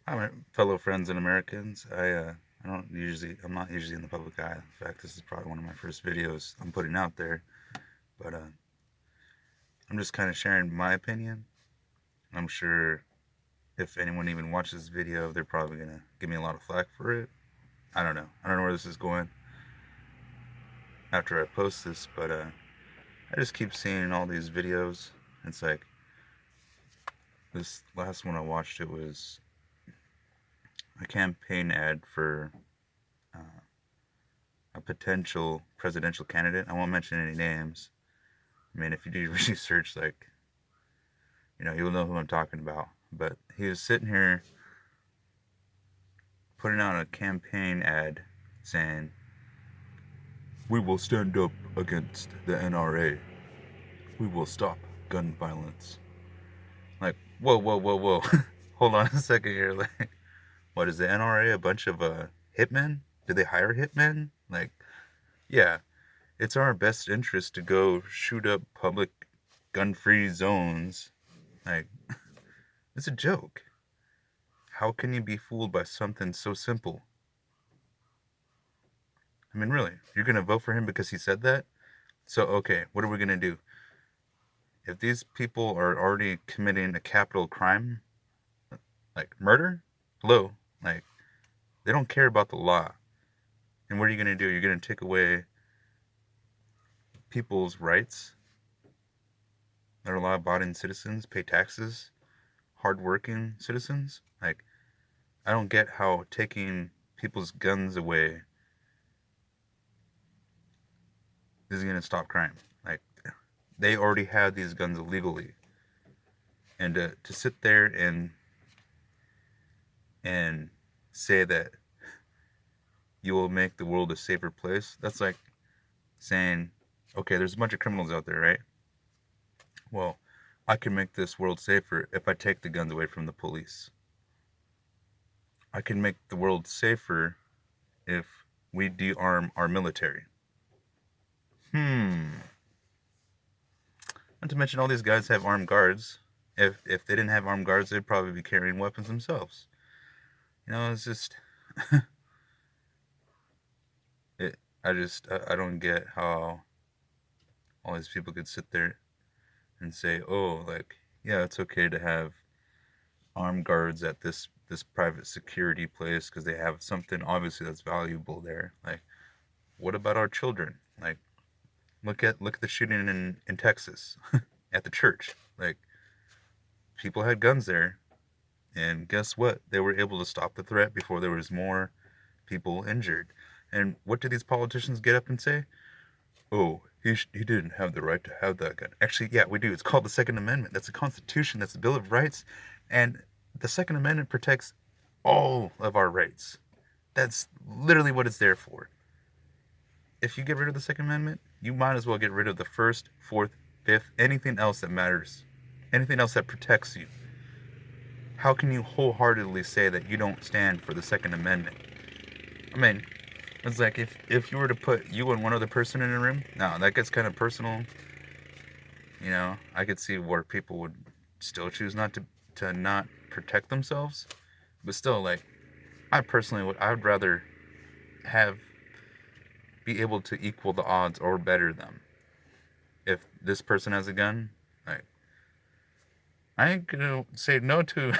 Hi, my fellow friends and Americans. I'm not usually in the public eye. In fact, this is probably one of my first videos I'm putting out there. But I'm just kind of sharing my opinion. I'm sure if anyone even watches this video, they're probably gonna give me a lot of flack for it. I don't know. I don't know where this is going after I post this, but I just keep seeing all these videos. It's like this last one I watched. It was a campaign ad for uh, a potential presidential candidate. I won't mention any names. I mean, if you do research, like, you'll know who I'm talking about. But he was sitting here putting out a campaign ad saying, "We will stand up against the NRA. We will stop gun violence." Like, whoa, whoa, whoa, whoa. Hold on a second here. Like, what is the NRA? A bunch of hitmen? Did they hire hitmen? Like, yeah, it's our best interest to go shoot up public gun-free zones. Like, it's a joke. How can you be fooled by something so simple? I mean, really, you're going to vote for him because he said that? So, okay, what are we going to do? If these people are already committing a capital crime, like murder, hello, like, they don't care about the law. And what are you going to do? You're going to take away people's rights? They're law abiding citizens, pay taxes, hardworking citizens? Like, I don't get how taking people's guns away is going to stop crime. Like, they already have these guns illegally. And to sit there and say that you will make the world a safer place, that's like saying, okay, there's a bunch of criminals out there, right? Well, I can make this world safer if I take the guns away from the police. I can make the world safer if we de-arm our military. Hmm. Not to mention all these guys have armed guards. If they didn't have armed guards, they'd probably be carrying weapons themselves. It's just it. I don't get how all these people could sit there and say, "Oh, like, yeah, it's okay to have armed guards at this private security place because they have something obviously that's valuable there." Like, what about our children? Like, look at the shooting in Texas at the church. Like, people had guns there, and guess what? They were able to stop the threat before there was more people injured. And what did these politicians get up and say? Oh, he didn't have the right to have that gun. Actually, yeah, we do. It's called the Second Amendment. That's the Constitution. That's the Bill of Rights, and the Second Amendment protects all of our rights. That's literally what it's there for. If you get rid of the Second Amendment, you might as well get rid of the First, Fourth, Fifth, anything else that matters, anything else that protects you. How can you wholeheartedly say that you don't stand for the Second Amendment? I mean, it's like if you were to put you and one other person in a room, now that gets kind of personal. I could see where people would still choose not to not protect themselves, but still, like, I personally I'd rather have be able to equal the odds or better them. If this person has a gun, like, I ain't gonna say no to,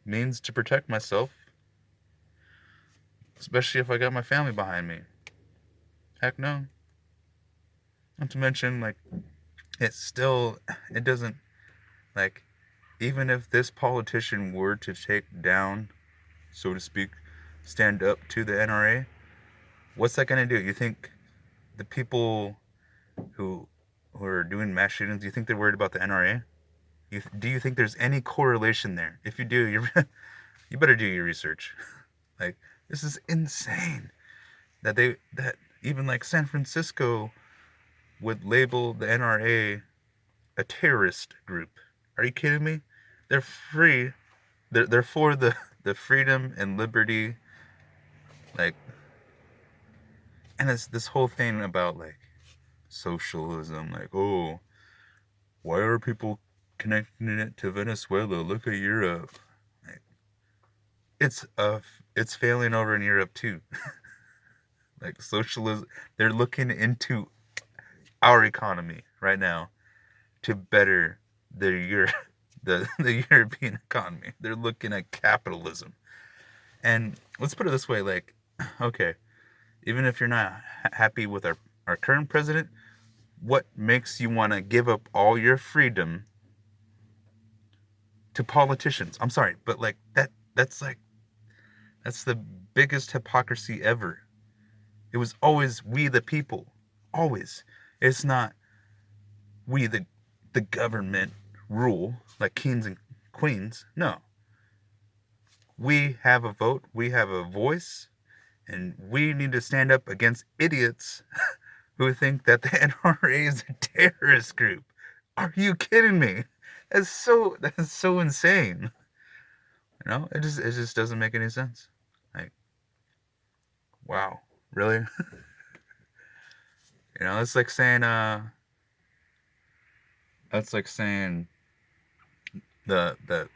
means to protect myself, especially if I got my family behind me. Heck no. Not to mention, like, it doesn't, like, even if this politician were to take down, so to speak, stand up to the NRA, what's that gonna do? You think the people who who are doing mass shootings, do you think they're worried about the NRA? Do you think there's any correlation there? If you do, you better do your research. Like, this is insane that even like San Francisco would label the NRA a terrorist group. Are you kidding me? They're free. They're for the freedom and liberty, like, and it's this whole thing about, like, socialism. Like, oh, why are people connecting it to Venezuela? Look at Europe. Like, it's failing over in Europe too. Like socialism, they're looking into our economy right now to better the the European economy. They're looking at capitalism. And let's put it this way, like, okay, even if you're not happy with our current president, what makes you want to give up all your freedom to politicians? I'm sorry, but like that's the biggest hypocrisy ever. It was always we the people. Always. It's not we the government rule like kings and queens. No. We have a vote, we have a voice, and we need to stand up against idiots who think that the NRA is a terrorist group. Are you kidding me? That's so insane. You know, it just doesn't make any sense. Like, wow, really? You know, it's like saying that's like saying the the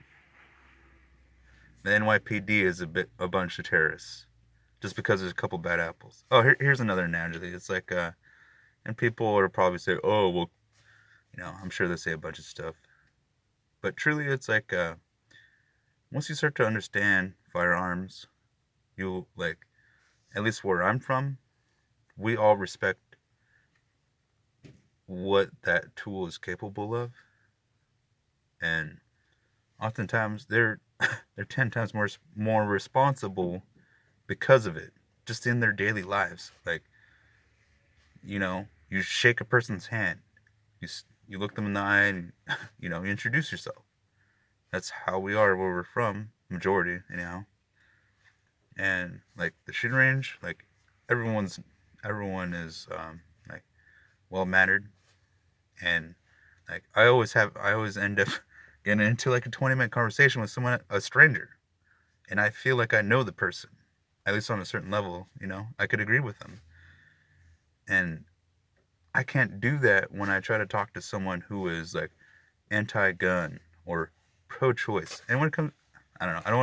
the NYPD is a bunch of terrorists just because there's a couple bad apples. Oh, here's another analogy. It's like and people will probably say, "Oh, well, you know, I'm sure they say a bunch of stuff." But truly it's like once you start to understand firearms, you like at least where I'm from, we all respect what that tool is capable of, and oftentimes they're 10 times more responsible because of it, just in their daily lives. Like, you know, you shake a person's hand, you you look them in the eye, and you know, you introduce yourself. That's how we are where we're from, majority anyhow. And like the shooting range, like everyone's everyone is like well mannered, and like I always end up getting into like a 20-minute conversation with someone, a stranger, and I feel like I know the person, at least on a certain level. You know, I could agree with them, and I can't do that when I try to talk to someone who is like anti-gun or pro-choice. And when it comes, I don't know, I don't want to